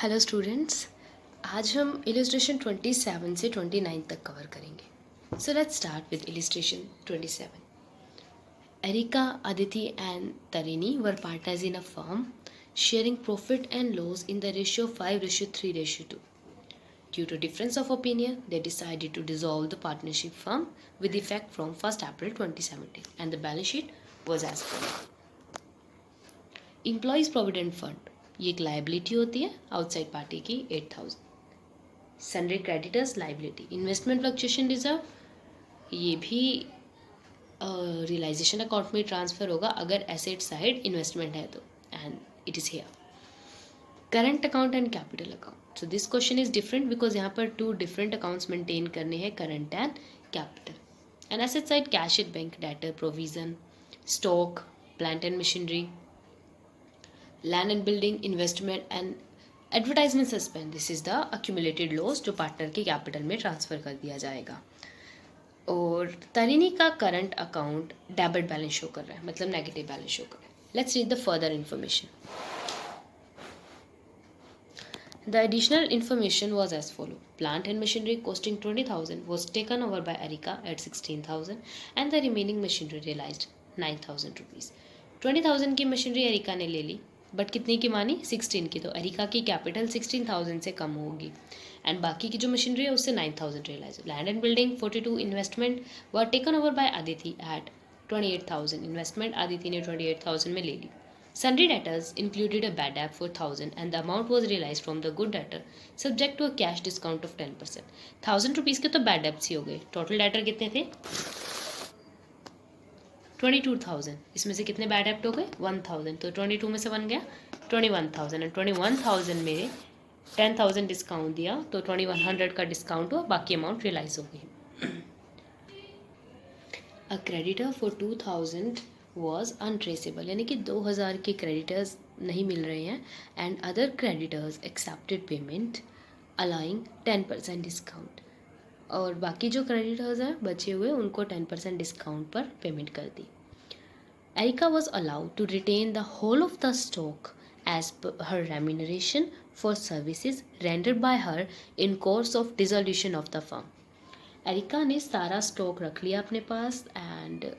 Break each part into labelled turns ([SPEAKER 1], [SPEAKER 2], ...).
[SPEAKER 1] Hello students, आज हम illustration 27 से 29 तक कवर करेंगे. So let's start with illustration 27. Erika, Aditi and Tarini were partners in a firm, sharing profit and loss in the ratio 5:3:2. Due to difference of opinion, they decided to dissolve the partnership firm with effect from 1st April 2017, and the balance sheet was as follows. Employees Provident Fund, ये एक liability होती है outside party की 8,000. सनरी creditors liability, investment fluctuation reserve, ये भी realisation account में transfer होगा अगर एसेट साइड इन्वेस्टमेंट है तो, and it is here. Current account and capital account. So this question is different because यहाँ पर टू डिफरेंट अकाउंट्स मेंटेन करने हैं, current and capital. And asset side cash at bank, debtor, provision, stock, plant and machinery, land and building, investment and advertisement suspend. This is the accumulated loss जो partner के capital में transfer कर दिया जाएगा. और तरिनी का current account debit balance show कर रहा है, मतलब नेगेटिव बैलेंस शो कर रहा है. Let's read the further information. The additional information was as follow. Plant and machinery costing 20,000 was taken over by Erika at 16,000 and the remaining machinery realized 9,000 rupees. 20,000 की machinery areca ने ले ली, but कितनी की मानी? 16 की. तो एरिका की capital 16,000 से कम होगी एंड बाकी की जो मशीनरी है उससे 9,000 realise. Land and building 42 investment were taken over by Aditi at 28,000. Investment Aditi ने 28,000 में ले ली. Sundry debtors included a bad debt for 1,000 and the amount was realized from the good debtor subject to a cash discount of 10%. 1,000 rupees के तो bad debts ही हो गए. Total debtor कितने थे? 22,000. इसमें से कितने bad debt हो गए? 1,000. तो 22 में से 1 गया 21,000 एंड 21,000 में 10,000 डिस्काउंट दिया तो 2,100 का डिस्काउंट हुआ, बाकी अमाउंट रियलाइज हो गई. A creditor for 2,000 was untraceable, यानी कि 2,000 के क्रेडिटर्स नहीं मिल रहे हैं and other creditors accepted payment allowing 10% discount. और बाकी जो क्रेडिटर्स हैं बचे हुए उनको 10% डिस्काउंट पर पेमेंट कर दी. Erica was allowed to retain the whole of the stock as per her remuneration for services rendered by her in course of dissolution of the firm. Erica ने सारा स्टॉक रख लिया अपने पास एंड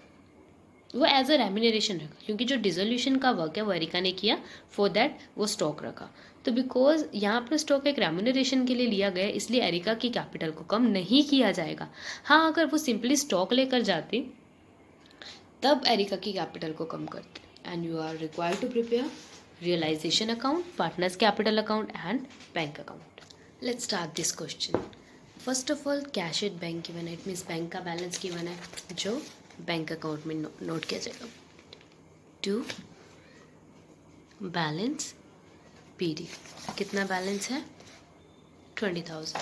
[SPEAKER 1] वो एज अ रेम्यूनरेशन रखा, क्योंकि जो डिसोल्यूशन का वर्क है वो एरिका ने किया, फॉर दैट वो स्टॉक रखा. तो बिकॉज यहाँ पर स्टॉक एक रेम्यूनरेशन के लिए लिया गया, इसलिए एरिका की कैपिटल को कम नहीं किया जाएगा. हाँ, अगर वो सिंपली स्टॉक लेकर जाती तब एरिका की कैपिटल को कम करते. And you are required to prepare realisation account, partners capital account and bank account. Let's start this question. First of all cash at bank given है, इट मीन्स बैंक का balance given है जो bank account में note किया जाएगा. To balance BD, कितना balance है? 20,000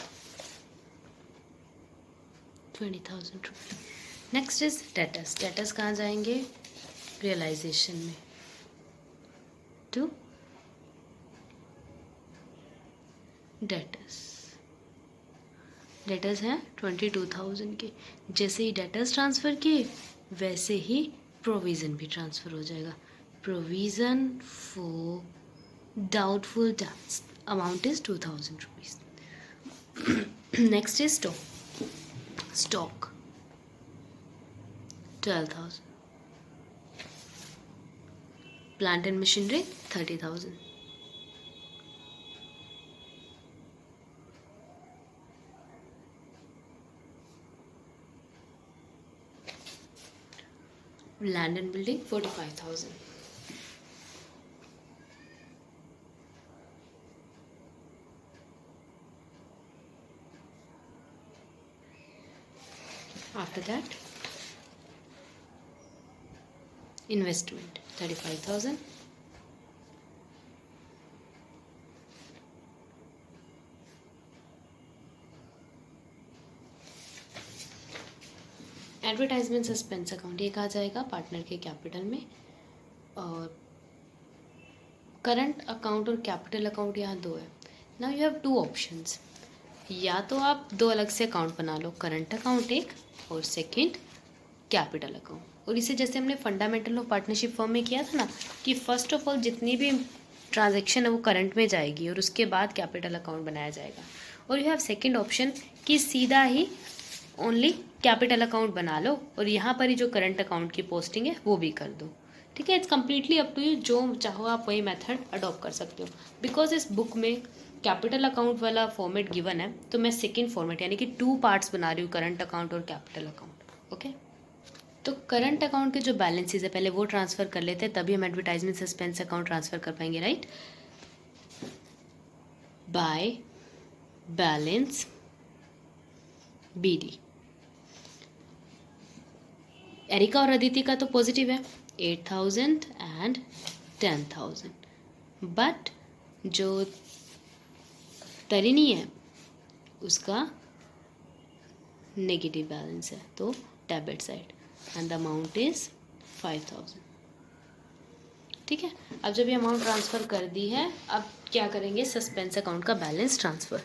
[SPEAKER 1] रुपये. Next is debtors. डेटर्स कहाँ जाएंगे? रियलाइजेशन में. To debtors. डेटर्स हैं 22,000 के. जैसे ही डेटर्स ट्रांसफ़र किए वैसे ही प्रोविज़न भी ट्रांसफ़र हो जाएगा. Provision for doubtful debts amount is 2,000 rupees. Next is stock. Stock 12,000. Plant and machinery 30,000. Land and building 45,000. After that, investment 35,000. Advertisement suspense account, ये कहा जाएगा पार्टनर के कैपिटल में. और करंट अकाउंट और कैपिटल अकाउंट यहाँ दो है. Now you have two options. या तो आप दो अलग से अकाउंट बना लो, करंट अकाउंट एक और सेकंड कैपिटल अकाउंट. और इसे जैसे हमने फंडामेंटल ऑफ पार्टनरशिप फर्म में किया था ना, कि फर्स्ट ऑफ ऑल जितनी भी ट्रांजैक्शन है वो करंट में जाएगी और उसके बाद कैपिटल अकाउंट बनाया जाएगा। और यू हैव सेकंड ऑप्शन कि सीधा ही ओनली कैपिटल अकाउंट बना लो और यहाँ पर ही जो करंट अकाउंट की पोस्टिंग है वो भी कर दो। ठीक है, it's completely up to you, जो चाहो आप वही मेथड अडॉप्ट कर सकते हो। बिकॉज इस बुक में कैपिटल अकाउंट वाला फॉर्मेट गिवन है, तो मैं सेकेंड फॉर्मेट यानी कि 2 पार्ट्स बना रही हूँ, करंट अकाउंट और कैपिटल अकाउंट। ओके, तो करंट अकाउंट के जो बैलेंसेस है पहले वो ट्रांसफ़र कर लेते हैं, तभी हम एडवर्टाइजमेंट सस्पेंस अकाउंट ट्रांसफ़र कर पाएंगे, right. By balance BD, Erica और अदिति का तो पॉजिटिव है 8,000 एंड 10,000, बट जो तरिणी है उसका नेगेटिव बैलेंस है, तो debit side, and the amount is 5,000। ठीक है, अब जब ये अमाउंट ट्रांसफ़र कर दी है, अब क्या करेंगे, सस्पेंस अकाउंट का बैलेंस ट्रांसफ़र।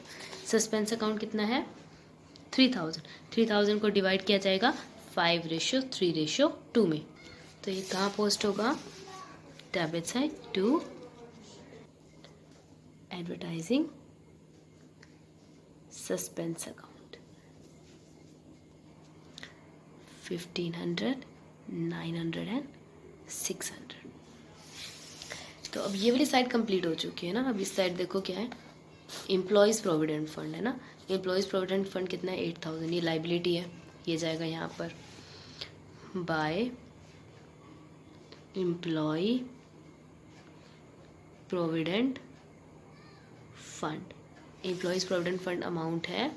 [SPEAKER 1] सस्पेंस अकाउंट कितना है 3,000, 3,000 को डिवाइड किया जाएगा 5:3:2 में, तो ये कहाँ पोस्ट होगा, debit side to advertising suspense account 1,500, 900 and 600। तो अब ये वाली साइड कंप्लीट हो चुकी है ना। अब इस साइड देखो क्या है, एम्प्लॉयज़ प्रोविडेंट फंड है ना। एम्प्लॉयज़ प्रोविडेंट फंड कितना है 8,000, ये लाइबिलिटी है, ये जाएगा यहाँ पर by employ provident fund. Employees provident fund amount है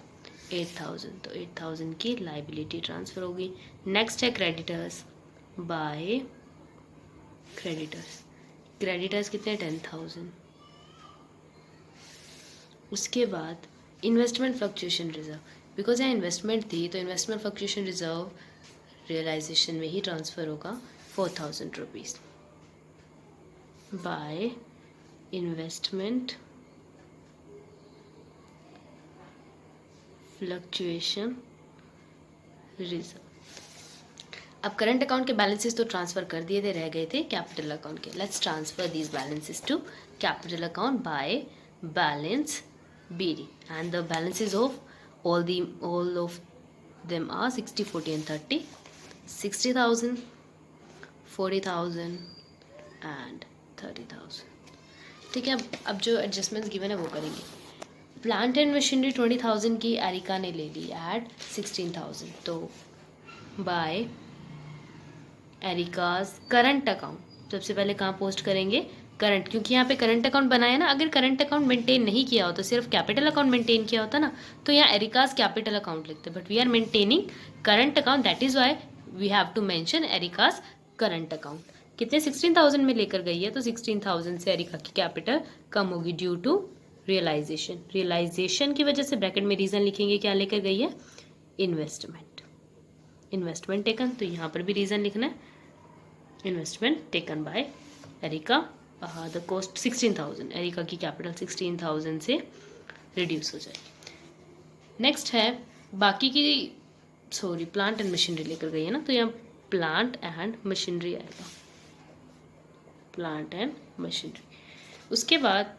[SPEAKER 1] 8,000, तो 8,000 की लाइबिलिटी ट्रांसफ़र होगी। नेक्स्ट है क्रेडिटर्स, बाय क्रेडिटर्स। क्रेडिटर्स कितने 10,000। उसके बाद इन्वेस्टमेंट फ्लक्चुएशन रिजर्व, बिकॉज यहाँ इन्वेस्टमेंट थी तो इन्वेस्टमेंट फ्लक्चुएशन रिजर्व रियलाइजेशन में ही ट्रांसफ़र होगा 4,000 rupees by investment fluctuation reserve. अब करंट अकाउंट के बैलेंसेस तो ट्रांसफ़र कर दिए थे, रह गए थे कैपिटल अकाउंट के। Let's transfer these balances to capital account by balance BD, and the balances of all of them are 60, 40 and 30, 60,000, 40,000 and 30,000। ठीक है, अब जो एडजस्टमेंट्स गिवन है वो करेंगे। प्लांट एंड मशीनरी 20,000 की एरिका ने ले ली एट 16,000, तो बाय एरिकाज करंट अकाउंट सबसे पहले कहाँ पोस्ट करेंगे, करंट, क्योंकि यहाँ पे करंट अकाउंट बनाया ना। अगर करंट अकाउंट मेंटेन नहीं किया होता, सिर्फ कैपिटल अकाउंट मेंटेन किया होता ना, तो यहाँ एरिकाज कैपिटल अकाउंट लिखते, but we are maintaining current account, that is why we have to mention Erica's current account. कितने 16,000 में लेकर गई है, तो 16,000 से एरिका की कैपिटल कम होगी ड्यू टू रियलाइजेशन। रियलाइजेशन की वजह से ब्रैकेट में रीज़न लिखेंगे, क्या लेकर गई है, इन्वेस्टमेंट, इन्वेस्टमेंट टेकन, तो यहाँ पर भी रीज़न लिखना है, investment taken by Erica. The cost 16,000, Erica की कैपिटल 16,000 से रिड्यूस हो जाएगी। नेक्स्ट है बाकी की, सॉरी प्लांट एंड मशीनरी लेकर गई है ना, तो यहाँ प्लांट एंड मशीनरी आएगा, प्लांट एंड मशीनरी। उसके बाद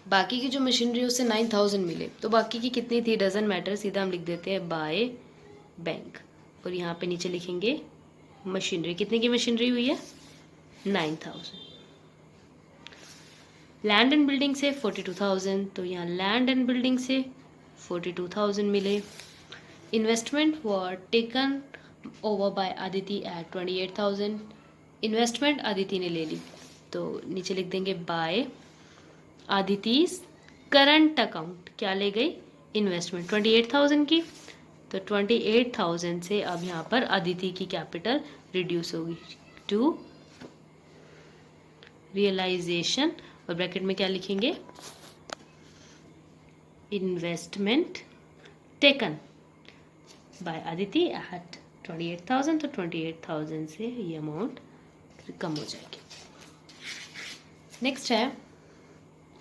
[SPEAKER 1] बाकी की जो मशीनरी उससे 9,000 मिले, तो बाकी की कितनी थी डजंट मैटर, सीधा हम लिख देते हैं बाय बैंक, और यहाँ पे नीचे लिखेंगे मशीनरी, कितने की मशीनरी हुई है 9,000। लैंड एंड बिल्डिंग से 42,000, तो यहाँ लैंड एंड बिल्डिंग से 42,000 मिले। Investment were taken over by Aditi at 28,000, investment Aditi ने ले ली, तो नीचे लिख देंगे बाय आदिति's करंट अकाउंट, क्या ले गई, इन्वेस्टमेंट 28,000 की, तो 28,000 से अब यहाँ पर आदिति की कैपिटल रिड्यूस होगी टू रियलाइजेशन, और ब्रैकेट में क्या लिखेंगे, investment taken by Aditi at 28,000, तो 28,000 से ये अमाउंट कम हो जाएगी। नेक्स्ट है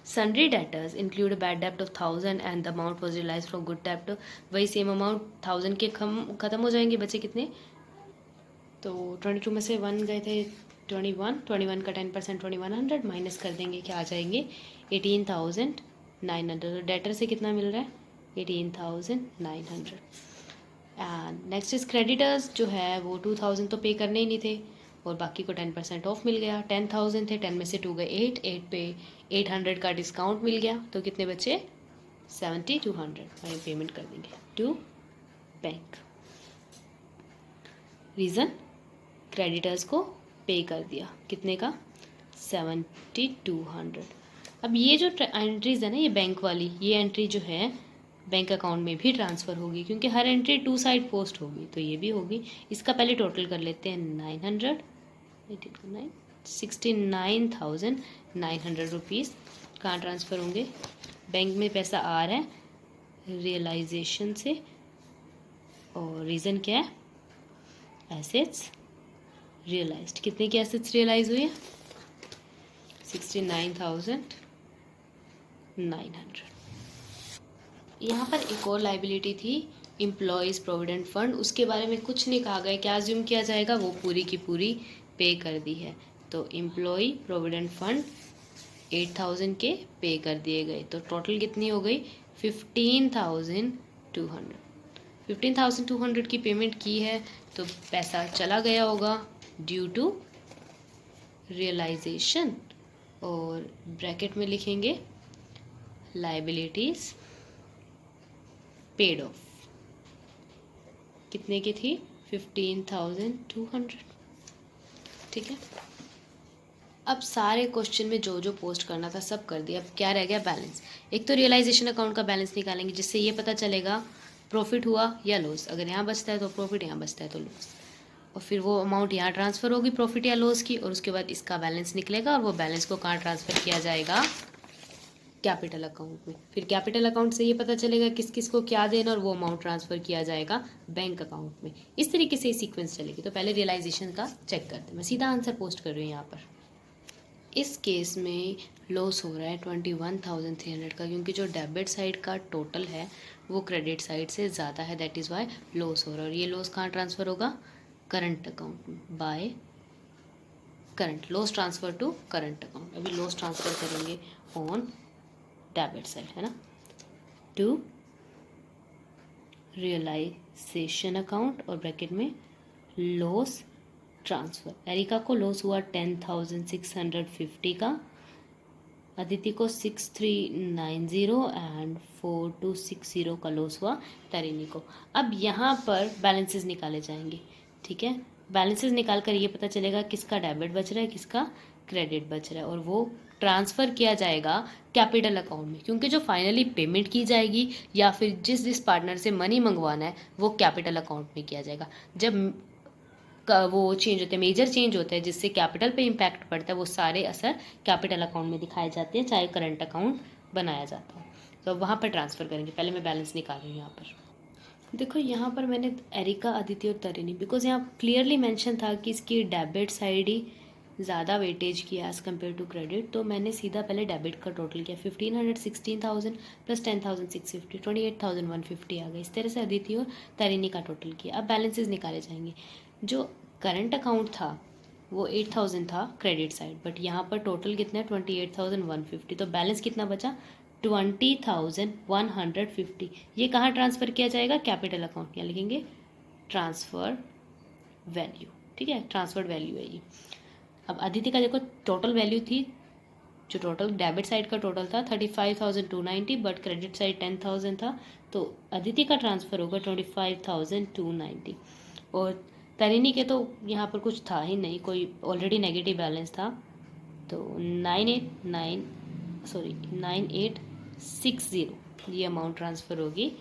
[SPEAKER 1] सन्ड्री डेटर्स इंक्लूड बैड डेप्ट of 1,000 and the amount was realise from good डेप्ट, वही सेम अमाउंट 1,000 के खत्म हो जाएंगे, बचे कितने, तो 22 में से 1 गए थे 21 का 10% 2100 माइनस कर देंगे, क्या आ जाएंगे 18,900। डेटर से कितना मिल रहा है 18,900। एंड नेक्स्ट इज क्रेडिटर्स, जो है वो 2000 तो पे करने ही नहीं थे और बाकी को 10% ऑफ मिल गया। 10,000 थे, 10 में से 2 गए 8 पे 800 का डिस्काउंट मिल गया, तो कितने बचे 7200। वहीं पेमेंट कर देंगे टू बैंक। रीज़न, क्रेडिटर्स को पे कर दिया, कितने का 7200। अब ये जो एंट्रीज है ना, ये बैंक वाली, ये एंट्री जो है बैंक अकाउंट में भी ट्रांसफ़र होगी, क्योंकि हर एंट्री 2 साइड पोस्ट होगी, तो ये भी होगी। इसका पहले टोटल कर लेते हैं 900, 69,900 रुपीज़ कहाँ ट्रांसफ़र होंगे, बैंक में पैसा आ रहा है रियलाइजेशन से। और रीज़न क्या है, एसेट्स रियलाइज्ड। कितने की एसेट्स रियलाइज हुई है 69,900। यहाँ पर एक और लाइबिलिटी थी एम्प्लॉयज़ प्रोविडेंट फंड, उसके बारे में कुछ नहीं कहा गया, क्या अज्यूम किया जाएगा, वो पूरी की पूरी पे कर दी है। तो एम्प्लॉय प्रोविडेंट फंड 8,000 के पे कर दिए गए, तो टोटल कितनी हो गई 15,200। 15,200 की पेमेंट की है, तो पैसा चला गया होगा ड्यू टू रियलाइजेशन, और ब्रैकेट में लिखेंगे लाइबिलिटीज पेड ऑफ। कितने की थी 15,200। ठीक है, अब सारे क्वेश्चन में जो जो पोस्ट करना था सब कर दिया। अब क्या रह गया, बैलेंस। एक तो रियलाइजेशन अकाउंट का बैलेंस निकालेंगे, जिससे ये पता चलेगा प्रॉफिट हुआ या लॉस। अगर यहाँ बचता है तो प्रॉफिट, यहाँ बचता है तो लॉस, और फिर वो अमाउंट यहाँ ट्रांसफ़र होगी प्रॉफिट या लॉस की, और उसके बाद इसका बैलेंस निकलेगा, और वो बैलेंस को कहाँ ट्रांसफ़र किया जाएगा, कैपिटल अकाउंट में। फिर कैपिटल अकाउंट से ये पता चलेगा किस किस को क्या देना, और वो अमाउंट ट्रांसफ़र किया जाएगा बैंक अकाउंट में। इस तरीके से सीक्वेंस चलेगी। तो पहले रियलाइजेशन का चेक करते हैं, मैं सीधा आंसर पोस्ट कर रही हूँ यहाँ पर। इस केस में लॉस हो रहा है 21,300 का, क्योंकि जो डेबिट साइड का टोटल है वो क्रेडिट साइड से ज़्यादा है, दैट इज़ वाई लॉस हो रहा है। और ये लॉस कहाँ ट्रांसफ़र होगा, करंट अकाउंट में, by current, loss transfer to current account. अभी लॉस ट्रांसफ़र करेंगे ऑन डेबिट साइड, है ना, टू रियलाइजेशन अकाउंट, और ब्रैकेट में लॉस ट्रांसफ़र। एरिका को लॉस हुआ 10,650 का, अदिति को 6,390 एंड 4,260 का लॉस हुआ तरिणी को। अब यहाँ पर बैलेंसेस निकाले जाएंगे। ठीक है, बैलेंसेस निकाल कर ये पता चलेगा किसका डेबिट बच रहा है, किसका क्रेडिट बच रहा है, और वो ट्रांसफ़र किया जाएगा कैपिटल अकाउंट में, क्योंकि जो फाइनली पेमेंट की जाएगी या फिर जिस जिस पार्टनर से मनी मंगवाना है वो कैपिटल अकाउंट में किया जाएगा। जब का वो चेंज होते हैं, मेजर चेंज होते हैं जिससे कैपिटल पे इम्पैक्ट पड़ता है, वो सारे असर कैपिटल अकाउंट में दिखाए जाते हैं, चाहे करंट अकाउंट बनाया जाता है। तो वहाँ पर ट्रांसफ़र करेंगे। पहले मैं बैलेंस निकाल रही हूँ यहाँ पर। देखो यहाँ पर मैंने एरिका, अदिति और तरिणी, बिकॉज यहाँ क्लियरली मेंशन था कि इसकी डेबिट साइड ही ज़्यादा वेटेज किया एज़ कम्पेयर टू क्रेडिट, तो मैंने सीधा पहले डेबिट का टोटल किया 1500, 16,000 प्लस 10,650, 28,150 आ गया। इस तरह से अदिति और तरिणी का टोटल किया। अब बैलेंसेस निकाले जाएंगे। जो करंट अकाउंट था वो 8,000 था क्रेडिट साइड, बट यहाँ पर टोटल कितना है 28,150, तो बैलेंस कितना बचा 20,150। ये कहाँ ट्रांसफ़र किया जाएगा, कैपिटल अकाउंट। यहाँ लिखेंगे ट्रांसफ़र वैल्यू। ठीक है, ट्रांसफर्ड वैल्यू है ये। अब अदिति का देखो टोटल वैल्यू थी, जो टोटल डेबिट साइड का टोटल था 35,290, बट क्रेडिट साइड 10,000 था, तो अदिति का ट्रांसफ़र होगा 25,290। और तरिणी के तो यहाँ पर कुछ था ही नहीं, कोई ऑलरेडी नेगेटिव बैलेंस था, तो 9,860 ये अमाउंट ट्रांसफ़र होगी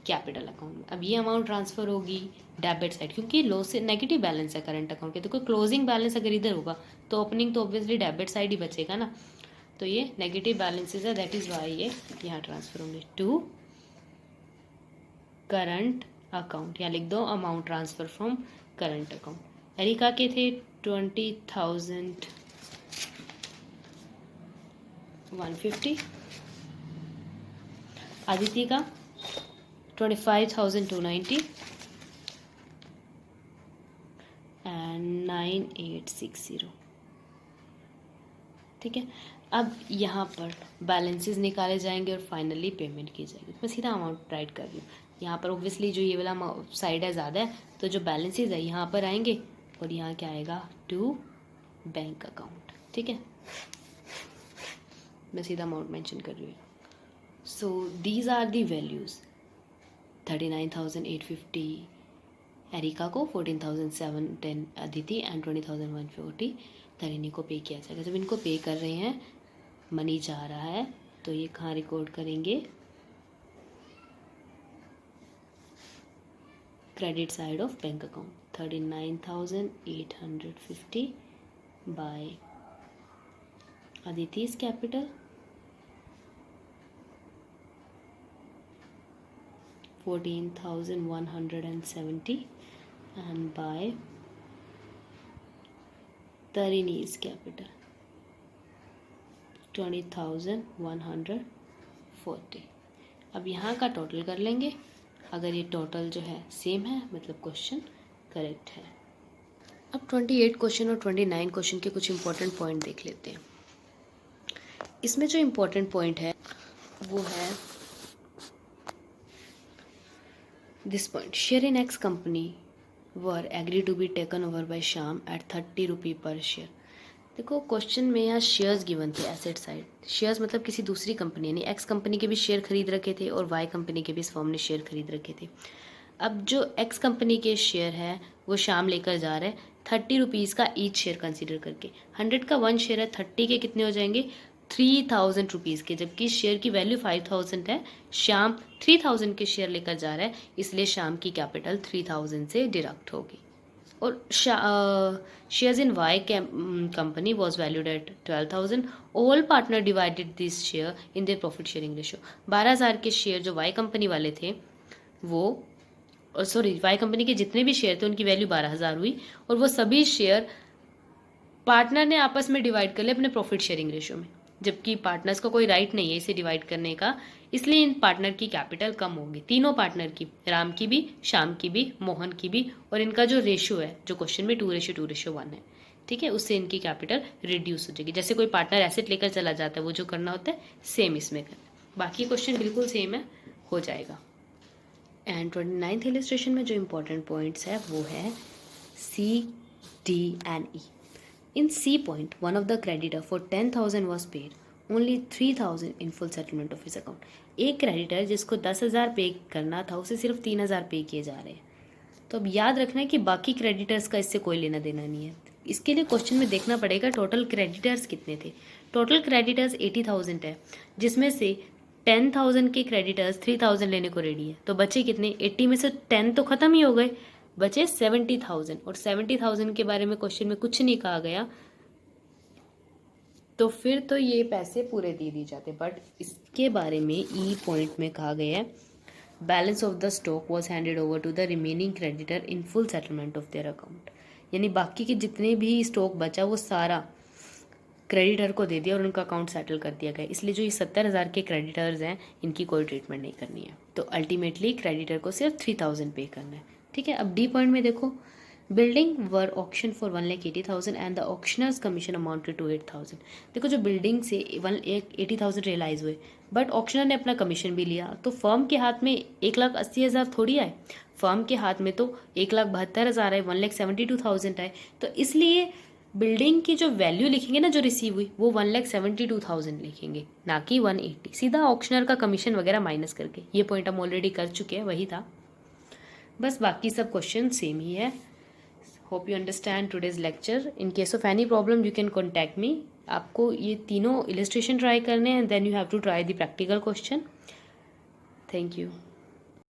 [SPEAKER 1] कैपिटल अकाउंट में। अब ये अमाउंट ट्रांसफ़र होगी डेबिट साइड, क्योंकि लॉस से नेगेटिव बैलेंस है करंट अकाउंट के, तो कोई क्लोजिंग बैलेंस अगर इधर होगा तो ओपनिंग तो ऑब्वियसली डेबिट साइड ही बचेगा ना, तो ये नेगेटिव बैलेंसेस है, दैट इज़ वाई ये यहाँ ट्रांसफ़र होंगे टू करंट अकाउंट। या लिख दो amount transfer from current account. Erica के थे 20,150, आदित्य का 25,290 एंड एंड 9860। ठीक है, अब यहाँ पर बैलेंसेस निकाले जाएंगे और फाइनली पेमेंट की जाएगी। मैं सीधा अमाउंट राइट कर रही हूँ। यहाँ पर ऑब्वियसली जो ये वाला साइड है ज़्यादा है, तो जो बैलेंसेस है यहाँ पर आएंगे और यहाँ क्या आएगा, टू बैंक अकाउंट। ठीक है, मैं सीधा अमाउंट मेंशन कर रही हूँ। So these are the values, 39,850 Erica को, 14,710 अदिति एंड 20,140 तरिनी को पे किया जाएगा। जब इनको पे कर रहे हैं, मनी जा रहा है, तो ये कहाँ रिकॉर्ड करेंगे, credit side of bank account. 39,850 by Aditi's capital, 14,170 and by Tarini's capital, 20,140। अब यहाँ का टोटल कर लेंगे। अगर ये टोटल जो है सेम है, मतलब क्वेश्चन करेक्ट है। अब 28 क्वेश्चन और 29 क्वेश्चन के कुछ इंपॉर्टेंट पॉइंट देख लेते हैं। इसमें जो इम्पोर्टेंट पॉइंट है वो है this point, share in X company were agree to be taken over by Shyam at 30 rupee per share. देखो क्वेश्चन में यहाँ शेयर्स गिवन थे, एसेट साइड। शेयर्स मतलब किसी दूसरी कंपनी, यानी एक्स कंपनी के भी शेयर खरीद रखे थे और वाई कंपनी के भी इस फॉर्म ने शेयर खरीद रखे थे। अब जो एक्स कंपनी के शेयर है वो श्याम लेकर जा रहे हैं 30 रुपीज़ का ईच शेयर कंसिडर करके। 100 का 1 शेयर है, 30 के कितने हो जाएंगे, 3000 रुपीज़ के, जबकि शेयर की वैल्यू 5000 है। श्याम 3000 के शेयर लेकर जा रहा है, इसलिए श्याम की कैपिटल 3000 से डिडक्ट होगी। और shares in Y company was valued at 12,000। All partner divided this share in their profit sharing ratio. 12,000 के शेयर जो वाई कंपनी वाले थे वो, सॉरी वाई कंपनी के जितने भी शेयर थे उनकी वैल्यू 12,000 हुई, और वो सभी शेयर पार्टनर ने आपस में डिवाइड कर लिया अपने प्रॉफिट शेयरिंग रेशियो में, जबकि पार्टनर्स का कोई राइट नहीं है इसे डिवाइड करने का, इसलिए इन पार्टनर की कैपिटल कम होगी। तीनों पार्टनर की, राम की भी, श्याम की भी, मोहन की भी, और इनका जो रेशियो है जो क्वेश्चन में 2:2:1 है, ठीक है, उससे इनकी कैपिटल रिड्यूस हो जाएगी। जैसे कोई पार्टनर एसेट लेकर चला जाता है, वो जो करना होता है सेम इसमें करना। बाकी क्वेश्चन बिल्कुल सेम है, हो जाएगा। एंड 29th इलस्ट्रेशन में जो इंपॉर्टेंट पॉइंट्स है वो है C, D and E. In C point, one of the creditor for 10,000 was paid, only 3,000 in full settlement of his account. एक क्रेडिटर जिसको 10,000 पे करना था उसे सिर्फ 3,000 पे किए जा रहे हैं। तो अब याद रखना है कि बाकी क्रेडिटर्स का इससे कोई लेना देना नहीं है। इसके लिए क्वेश्चन में देखना पड़ेगा टोटल क्रेडिटर्स कितने थे। टोटल क्रेडिटर्स 80,000 है, जिसमें से 10,000 के क्रेडिटर्स 3,000 लेने को रेडी है, तो बचे कितने, 80 में से 10 तो खत्म ही हो गए, बचे 70,000। और 70,000 के बारे में क्वेश्चन में कुछ नहीं कहा गया, तो फिर तो ये पैसे पूरे दे दिए जाते। बट इसके बारे में ई पॉइंट में कहा गया है balance of the stock was handed over to the remaining creditor in full settlement of their account. यानी बाकी के जितने भी स्टॉक बचा वो सारा क्रेडिटर को दे दिया और उनका अकाउंट सेटल कर दिया गया। इसलिए जो ये 70,000 के क्रेडिटर्स हैं इनकी कोई ट्रीटमेंट नहीं करनी है, तो अल्टीमेटली क्रेडिटर को सिर्फ 3,000 पे करना है। ठीक है, अब डी पॉइंट में देखो, building were auction for 1,80,000 and the auctioneer's commission amounted to 8,000। देखो जो बिल्डिंग से 1,80,000 रियलाइज हुए, बट ऑक्शनर ने अपना कमीशन भी लिया, तो फर्म के हाथ में 1,80,000 थोड़ी आए, फर्म के हाथ में तो 1,72,000 आए, 1,72,000 आए। तो इसलिए बिल्डिंग की जो वैल्यू लिखेंगे ना जो रिसीव हुई, वो 1,72,000 लिखेंगे, ना कि 180, सीधा ऑक्शनर का कमीशन वगैरह माइनस करके। ये पॉइंट हम ऑलरेडी कर चुके हैं, वही था, बस बाकी सब क्वेश्चन सेम ही है। Hope you understand today's lecture. In case of any problem you can contact me. आपको ये तीनों इलस्ट्रेशन ट्राई करने हैं, then you have to try the practical question. Thank you.